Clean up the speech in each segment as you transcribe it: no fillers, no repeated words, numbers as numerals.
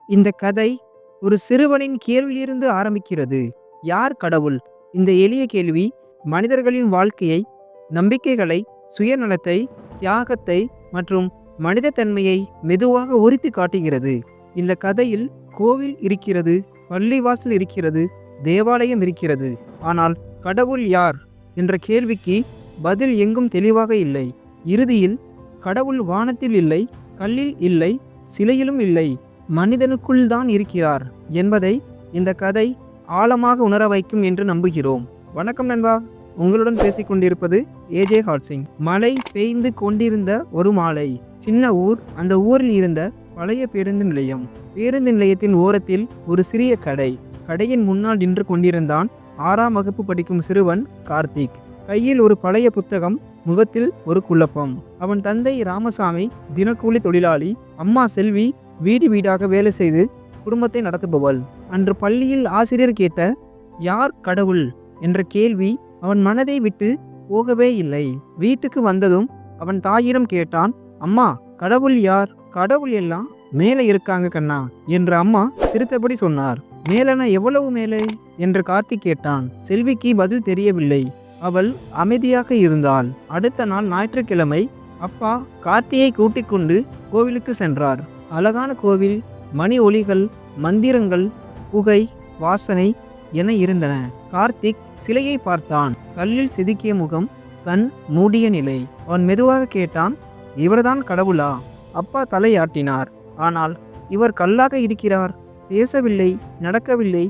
இந்த கதை ஒரு சிறுவனின் கேள்வியிலிருந்து ஆரம்பிக்கிறது. யார் கடவுள்? இந்த எளிய கேள்வி மனிதர்களின் வாழ்க்கையை, நம்பிக்கைகளை, சுயநலத்தை, தியாகத்தை மற்றும் மனித தன்மையை மெதுவாக உரித்து காட்டுகிறது. இந்த கதையில் கோவில் இருக்கிறது, பள்ளிவாசல் இருக்கிறது, தேவாலயம் இருக்கிறது. ஆனால் கடவுள் யார் என்ற கேள்விக்கு பதில் எங்கும் தெளிவாக இல்லை. இறுதியில் கடவுள் வானத்தில் இல்லை, கல்லில் இல்லை, சிலையிலும் இல்லை, மனிதனுக்குள் தான் இருக்கிறார் என்பதை இந்த கதை ஆழமாக உணர வைக்கும் என்று நம்புகிறோம். வணக்கம் நண்பா, உங்களுடன் பேசிக்கொண்டிருப்பது ஏஜே ஹாட்சிங். மழை பெய்து கொண்டிருந்த ஒரு மாலை. சின்ன ஊர். அந்த ஊரில் இருந்த பழைய பேருந்து நிலையம். பேருந்து நிலையத்தின் ஓரத்தில் ஒரு சிறிய கடை. கடையின் முன்னால் நின்று கொண்டிருந்தான் 6ஆம் வகுப்பு படிக்கும் சிறுவன் கார்த்திக். கையில் ஒரு பழைய புத்தகம், முகத்தில் ஒரு குழப்பம். அவன் தந்தை ராமசாமி தினக்கூலி தொழிலாளி, அம்மா செல்வி வீடு வீடாக வேலை செய்து குடும்பத்தை நடத்துபவள். அன்று பள்ளியில் ஆசிரியர் கேட்ட யார் கடவுள் என்ற கேள்வி அவன் மனதை விட்டு போகவே இல்லை. வீட்டுக்கு வந்ததும் அவன் தாயிடம் கேட்டான், அம்மா, கடவுள் யார்? கடவுள் எல்லாம் மேலே இருக்காங்க கண்ணா என்று அம்மா சிரித்தபடி சொன்னார். மேலன எவ்வளவு மேலே என்று கார்த்திக் கேட்டான். செல்விக்கு பதில் தெரியவில்லை. அவள் அமைதியாக இருந்தாள். அடுத்த நாள் ஞாயிற்றுக்கிழமை அப்பா கார்த்தியை கூட்டிக் கொண்டு கோவிலுக்கு சென்றார். அழகான கோவில். மணி ஒலிகள், மந்திரங்கள், புகை, வாசனை என இருந்தன. கார்த்திக் சிலையை பார்த்தான். கல்லில் செதுக்கிய முகம், கண் மூடிய நிலை. அவன் மெதுவாக கேட்டான், இவர்தான் கடவுளா? அப்பா தலையாட்டினார். ஆனால் இவர் கல்லாக இருக்கிறார். பேசவில்லை, நடக்கவில்லை,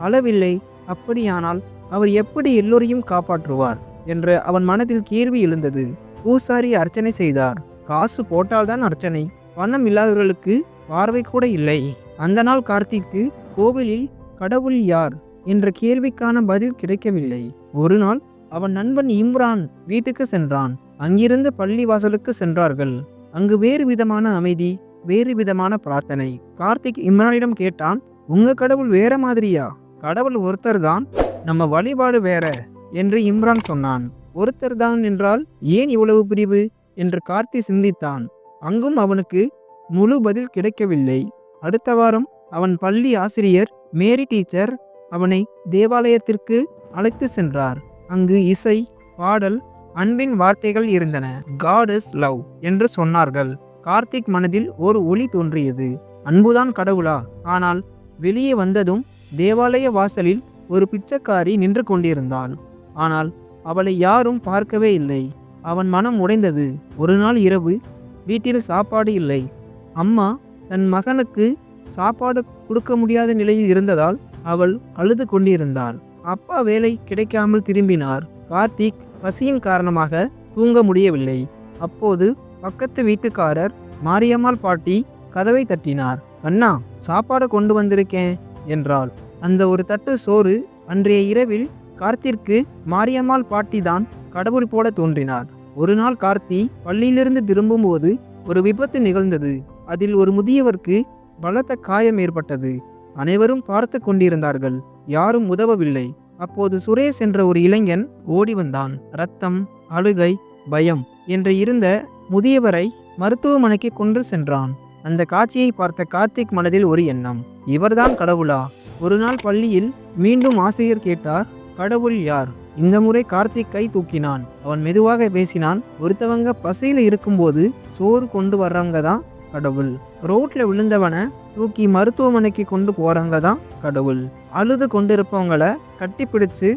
அளவில்லை. அப்படியானால் அவர் எப்படி எல்லோரையும் காப்பாற்றுவார் என்ற அவன் மனதில் கேள்வி எழுந்தது. பூசாரி அர்ச்சனை செய்தார். காசு போட்டால்தான் அர்ச்சனை. பணம் இல்லாதவர்களுக்கு பார்வை கூட இல்லை. அந்த நாள் கார்த்திக்கு கோவிலில் கடவுள் யார் என்ற கேள்விக்கான பதில் கிடைக்கவில்லை. ஒரு நாள் அவன் நண்பன் இம்ரான் வீட்டுக்கு சென்றான். அங்கிருந்து பள்ளி வாசலுக்கு சென்றார்கள். அங்கு வேறு விதமான அமைதி, வேறு விதமான பிரார்த்தனை. கார்த்திக் இம்ரானிடம் கேட்டான், உங்க கடவுள் வேற மாதிரியா? கடவுள் ஒருத்தர் தான், நம்ம வழிபாடு வேற என்று இம்ரான் சொன்னான். ஒருத்தர் தான் என்றால் ஏன் இவ்வளவு பிரிவு என்று கார்த்தி சிந்தித்தான். அங்கும் அவனுக்கு முழு பதில் கிடைக்கவில்லை. அடுத்த வாரம் அவன் பள்ளி ஆசிரியர் மேரி டீச்சர் அவனை தேவாலயத்திற்கு அழைத்து சென்றார். அங்கு இசை, பாடல், அன்பின் வார்த்தைகள் இருந்தன. காட் இஸ் லவ் என்று சொன்னார்கள். கார்த்திக் மனதில் ஒரு ஒளி தோன்றியது. அன்புதான் கடவுளா? ஆனால் வெளியே வந்ததும் தேவாலய வாசலில் ஒரு பிச்சைக்காரி நின்று கொண்டிருந்தாள். ஆனால் அவளை யாரும் பார்க்கவே இல்லை. அவன் மனம் உடைந்தது. ஒரு நாள் இரவு வீட்டில் சாப்பாடு இல்லை. அம்மா தன் மகனுக்கு சாப்பாடு கொடுக்க முடியாத நிலையில் இருந்ததால் அவள் அழுது கொண்டிருந்தாள். அப்பா வேலை கிடைக்காமல் திரும்பினார். கார்த்திக் பசியின் காரணமாக தூங்க முடியவில்லை. அப்போது பக்கத்து வீட்டுக்காரர் மாரியம்மாள் பாட்டி கதவை தட்டினார். அண்ணா, சாப்பாடு கொண்டு வந்திருக்கேன் என்றாள். அந்த ஒரு தட்டு சோறு. அன்றைய இரவில் கார்த்திற்கு மாரியம்மாள் பாட்டி தான் கடவுள் போல தோன்றினார். ஒரு நாள் கார்த்தி பள்ளியிலிருந்து திரும்பும்போது ஒரு விபத்து நிகழ்ந்தது. அதில் ஒரு முதியவருக்கு பலத்த காயம் ஏற்பட்டது. அனைவரும் பார்த்து கொண்டிருந்தார்கள். யாரும் உதவவில்லை. அப்போது சுரேஷ் என்ற ஒரு இளைஞன் ஓடி வந்தான். இரத்தம், அழுகை, பயம் என்று இருந்த முதியவரை மருத்துவமனைக்கு கொண்டு சென்றான். அந்த காட்சியை பார்த்த கார்த்திக் மனதில் ஒரு எண்ணம், இவர்தான் கடவுளா? ஒரு நாள் பள்ளியில் மீண்டும் ஆசிரியர் கேட்டார், கடவுள் யார்? இந்த முறை கார்த்திக் கை தூக்கினான். அவன் மெதுவாக பேசினான், ஒருத்தவங்க பசியில் இருக்கும்போது சோறு கொண்டு வர்றவங்க தான் கடவுள். ரோட்ல விழுந்தவனை தூக்கி மருத்துவமனைக்கு கொண்டு போறவங்க தான் கடவுள். அழுது கொண்டிருப்பவங்கள கட்டிப்பிடிச்சு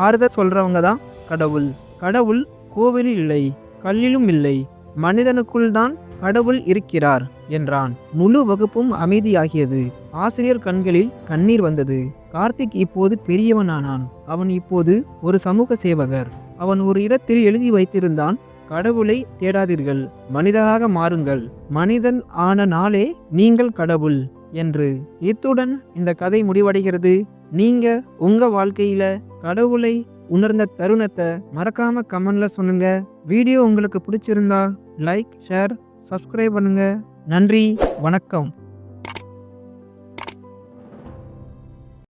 ஆறுதல் சொல்றவங்க தான் கடவுள். கடவுள் கோவிலில் இல்லை, கல்லிலும் இல்லை, மனிதனுக்குள் தான் கடவுள் இருக்கிறார் என்றான். முழு வகுப்பும் அமைதியாகியது. ஆசிரியர் கண்களில் கண்ணீர் வந்தது. கார்த்திக் இப்போது பெரியவனானான். அவன் இப்போது ஒரு சமூக சேவகர். அவன் ஒரு இடத்தில் எழுதி வைத்திருந்தான், கடவுளை தேடாதீர்கள், மனிதராக மாறுங்கள், மனிதன் ஆன நாளே நீங்கள் கடவுள் என்று. இத்துடன் இந்த கதை முடிவடைகிறது. நீங்க உங்க வாழ்க்கையில கடவுளை உணர்ந்த தருணத்தை மறக்காம கமெண்ட்ல சொல்லுங்க. வீடியோ உங்களுக்கு பிடிச்சிருந்தா லைக், ஷேர், சப்ஸ்கிரைப் பண்ணுங்க. நன்றி, வணக்கம்.